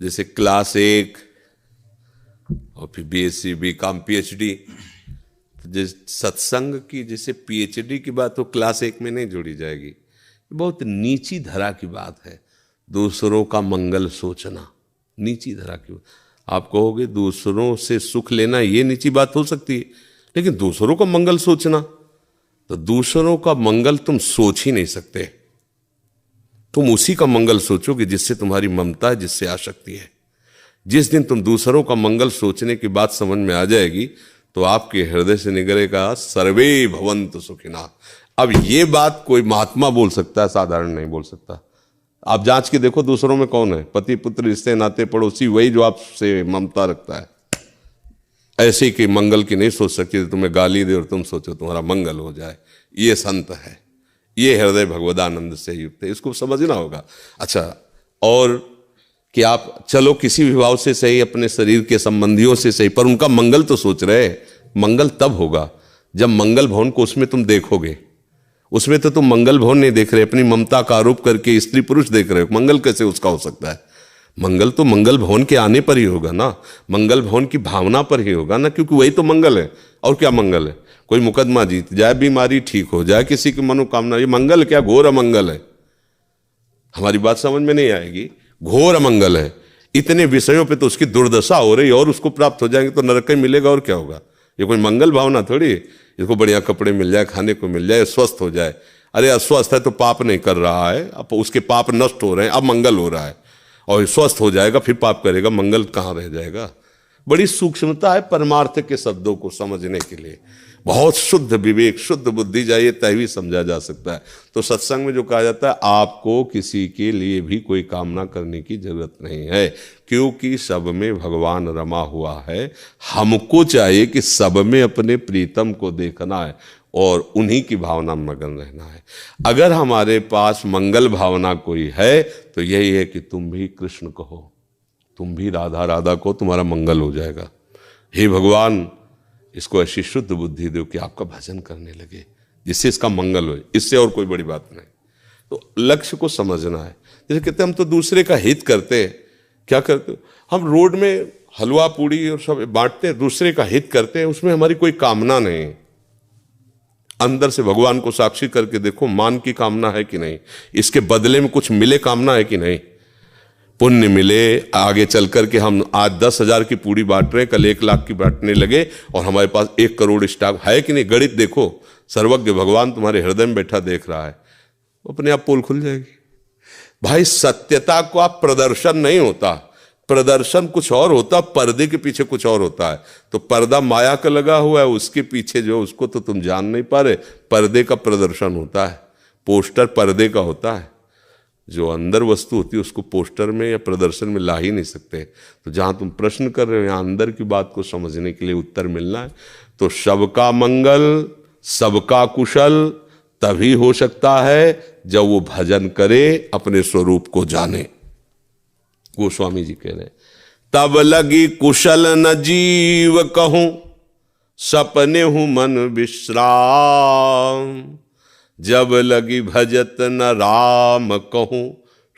जैसे क्लास 1 और फिर बीएससी, बीकॉम, पीएचडी। जिस सत्संग की जैसे पीएचडी की बात तो क्लास 1 में नहीं जोड़ी जाएगी, बहुत नीची धरा की बात है। दूसरों का मंगल सोचना नीची धरा की। आप कहोगे दूसरों से सुख लेना ये नीची बात हो सकती है, लेकिन दूसरों का मंगल सोचना, तो दूसरों का मंगल तुम सोच ही नहीं सकते। तुम उसी का मंगल सोचोगे जिससे तुम्हारी ममता है, जिससे आसक्ति है। जिस दिन तुम दूसरों का मंगल सोचने की बात समझ में आ जाएगी तो आपके हृदय से निकलेगा सर्वे भवन्तु सुखिनः। अब ये बात कोई महात्मा बोल सकता है, साधारण नहीं बोल सकता। आप जांच के देखो दूसरों में कौन है, पति पुत्र रिश्ते नाते पड़ोसी, वही जो आपसे ममता रखता है। ऐसे कि मंगल की नहीं सोच सकती, तो तुम्हें गाली दे और तुम सोचो तुम्हारा मंगल हो जाए। ये संत है, ये हृदय भगवदानंद से युक्त है, इसको समझना होगा। अच्छा, और कि आप चलो किसी भी भाव से सही, अपने शरीर के संबंधियों से सही, पर उनका मंगल तो सोच रहे। मंगल तब होगा जब मंगल भवन को उसमें तुम देखोगे। उसमें तो तुम मंगल भवन नहीं देख रहे, अपनी ममता का आरोप करके स्त्री पुरुष देख रहे हो। मंगल कैसे उसका हो सकता है? मंगल तो मंगल भवन के आने पर ही होगा ना, मंगल भवन की भावना पर ही होगा ना, क्योंकि वही तो मंगल है। और क्या मंगल है? कोई मुकदमा जीत जाए, बीमारी ठीक हो जाए, किसी की मनोकामना, ये मंगल क्या? घोर अमंगल है। हमारी बात समझ में नहीं आएगी। घोर अमंगल है। इतने विषयों पे तो उसकी दुर्दशा हो रही, और उसको प्राप्त हो जाएंगे तो नरक ही मिलेगा, और क्या होगा? ये कोई मंगल भावना थोड़ी। इसको बढ़िया कपड़े मिल जाए, खाने को मिल जाए, स्वस्थ हो जाए। अरे अस्वस्थ है तो पाप नहीं कर रहा है, अब उसके पाप नष्ट हो रहे हैं, अब मंगल हो रहा है। और स्वस्थ हो जाएगा फिर पाप करेगा, मंगल कहाँ रह जाएगा? बड़ी सूक्ष्मता है परमार्थ के शब्दों को समझने के लिए। बहुत शुद्ध विवेक, शुद्ध बुद्धि चाहिए, तभी समझा जा सकता है। तो सत्संग में जो कहा जाता है, आपको किसी के लिए भी कोई कामना करने की जरूरत नहीं है, क्योंकि सब में भगवान रमा हुआ है। हमको चाहिए कि सब में अपने प्रीतम को देखना है और उन्हीं की भावना में मगन रहना है। अगर हमारे पास मंगल भावना कोई है तो यही है कि तुम भी कृष्ण कहो, तुम भी राधा राधा को, तुम्हारा मंगल हो जाएगा। हे भगवान, इसको ऐसी शुद्ध बुद्धि दो कि आपका भजन करने लगे, जिससे इसका मंगल हो। इससे और कोई बड़ी बात नहीं। तो लक्ष्य को समझना है। जैसे कहते हैं हम तो दूसरे का हित करते हैं, क्या करते हो? हम रोड में हलवा पूड़ी और सब बांटते हैं, दूसरे का हित करते हैं, उसमें हमारी कोई कामना नहीं। अंदर से भगवान को साक्षी करके देखो, मान की कामना है कि नहीं, इसके बदले में कुछ मिले कामना है कि नहीं, पुण्य मिले। आगे चल करके हम आज 10,000 की पूड़ी बांट रहे हैं, कल 1 लाख की बांटने लगे और हमारे पास 1 करोड़ स्टॉक है कि नहीं। गणित देखो, सर्वज्ञ भगवान तुम्हारे हृदय में बैठा देख रहा है, अपने आप पोल खुल जाएगी। भाई सत्यता को आप प्रदर्शन नहीं होता, प्रदर्शन कुछ और होता, पर्दे के पीछे कुछ और होता है। तो पर्दा माया का लगा हुआ है, उसके पीछे जो, उसको तो तुम जान नहीं पा रहे। पर्दे का प्रदर्शन होता है, पोस्टर पर्दे का होता है। जो अंदर वस्तु होती है उसको पोस्टर में या प्रदर्शन में ला ही नहीं सकते। तो जहां तुम प्रश्न कर रहे हो, यहाँ अंदर की बात को समझने के लिए उत्तर मिलना है। तो सबका मंगल, सबका कुशल तभी हो सकता है जब वो भजन करे, अपने स्वरूप को जाने। गोस्वामी जी कह रहे, तब लगी कुशल न जीव कहूं, सपने हूं मन विश्राम। जब लगी भजत न राम कहूं,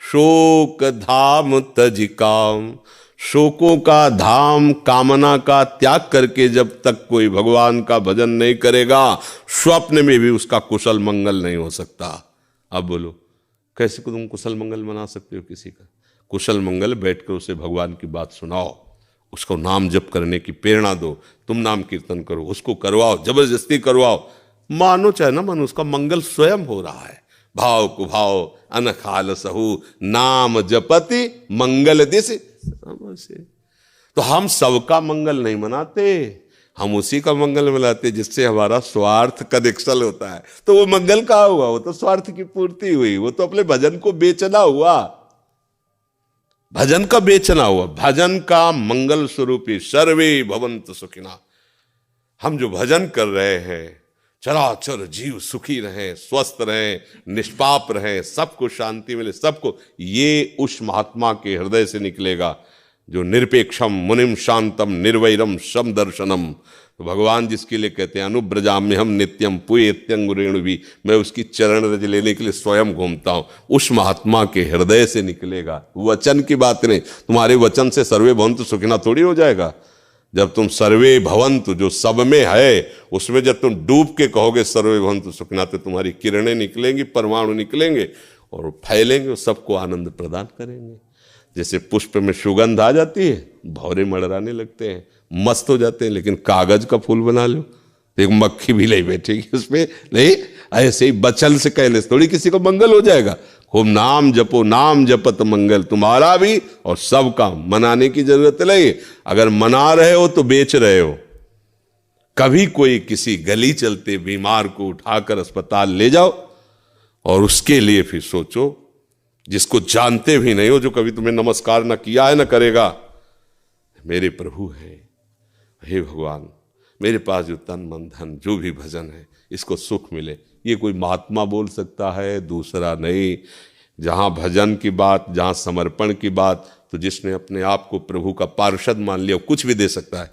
शोक धाम तज काम। शोकों का धाम, कामना का त्याग करके जब तक कोई भगवान का भजन नहीं करेगा, स्वप्न में भी उसका कुशल मंगल नहीं हो सकता। अब बोलो, कैसे तुम कुशल मंगल मना सकते हो किसी का? कुशल मंगल बैठकर उसे भगवान की बात सुनाओ, उसको नाम जप करने की प्रेरणा दो। तुम नाम कीर्तन करो, उसको करवाओ, जबरदस्ती करवाओ, मानो चाहे ना मानो, उसका मंगल स्वयं हो रहा है। भाव कुभाव अनखाल सहु, नाम जपति मंगल दिस। तो हम सबका मंगल नहीं मनाते, हम उसी का मंगल मनाते जिससे हमारा स्वार्थ का निकसल होता है। तो वो मंगल कहाँ हुआ? वो तो स्वार्थ की पूर्ति हुई, वो तो अपने भजन को बेचना हुआ, भजन का बेचना हुआ। भजन का मंगल स्वरूपी सर्वे भवन्तु सुखिनः। हम जो भजन कर रहे हैं, चराचर जीव सुखी रहें, स्वस्थ रहें, निष्पाप रहें, सबको शांति मिले, सबको, ये उस महात्मा के हृदय से निकलेगा जो निरपेक्षम मुनिम शांतम निर्वैरम सम दर्शनम, तो भगवान जिसके लिए कहते हैं अनुब्रजाम्यहम नित्यम पुयेत्यंगुरेणु भी, मैं उसकी चरण रज लेने के लिए स्वयं घूमता हूं, उस महात्मा के हृदय से निकलेगा। वचन की बात नहीं, तुम्हारे वचन से सर्वे भवन्तु सुखिनः थोड़ी हो जाएगा। जब तुम सर्वे भवन्तु जो सब में है, उसमें जब तुम डूब के कहोगे सर्वे भवन्तु सुखिनः, तो तुम्हारी किरणें निकलेंगी, परमाणु निकलेंगे और फैलेंगे, सबको आनंद प्रदान करेंगे। जैसे पुष्प में सुगंध आ जाती है, भौरे मड़राने लगते हैं, मस्त हो जाते हैं, लेकिन कागज का फूल बना लो तो एक मक्खी भी नहीं बैठेगी उसमें। नहीं, ऐसे ही बचल से कहले थोड़ी किसी को मंगल हो जाएगा। खूब नाम जपो, नाम जपत मंगल, तुम्हारा भी और सबका। मनाने की जरूरत नहीं, अगर मना रहे हो तो बेच रहे हो। कभी कोई किसी गली चलते बीमार को उठाकर अस्पताल ले जाओ और उसके लिए फिर सोचो, जिसको जानते भी नहीं हो, जो कभी तुम्हें नमस्कार न किया है न करेगा, मेरे प्रभु है, हे भगवान मेरे पास जो तन मन धन जो भी भजन है इसको सुख मिले, ये कोई महात्मा बोल सकता है, दूसरा नहीं। जहां भजन की बात, जहां समर्पण की बात, तो जिसने अपने आप को प्रभु का पार्षद मान लिया कुछ भी दे सकता है।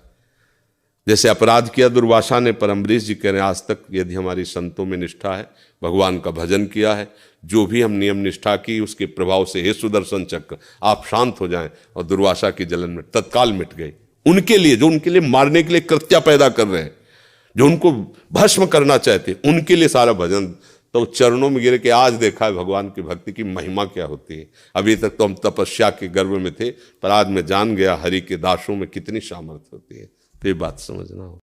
जैसे अपराध किया दुर्वासा ने, पर अम्बरीश जी कह रहे हैं आज तक यदि हमारी संतों में निष्ठा है, भगवान का भजन किया है, जो भी हम नियम निष्ठा की उसके प्रभाव से हे सुदर्शन चक्र आप शांत हो जाएं, और दुर्वासा की जलन में तत्काल मिट गई। उनके लिए जो उनके लिए मारने के लिए कृत्या पैदा कर रहे हैं, जो उनको भस्म करना चाहते, उनके लिए सारा भजन। तो चरणों में गिर के आज देखा है भगवान की भक्ति की महिमा क्या होती है। अभी तक तो हम तपस्या के गर्भ में थे, पर आज मैं जान गया हरि के दासों में कितनी सामर्थ्य होती है। तो ये बात समझना हो।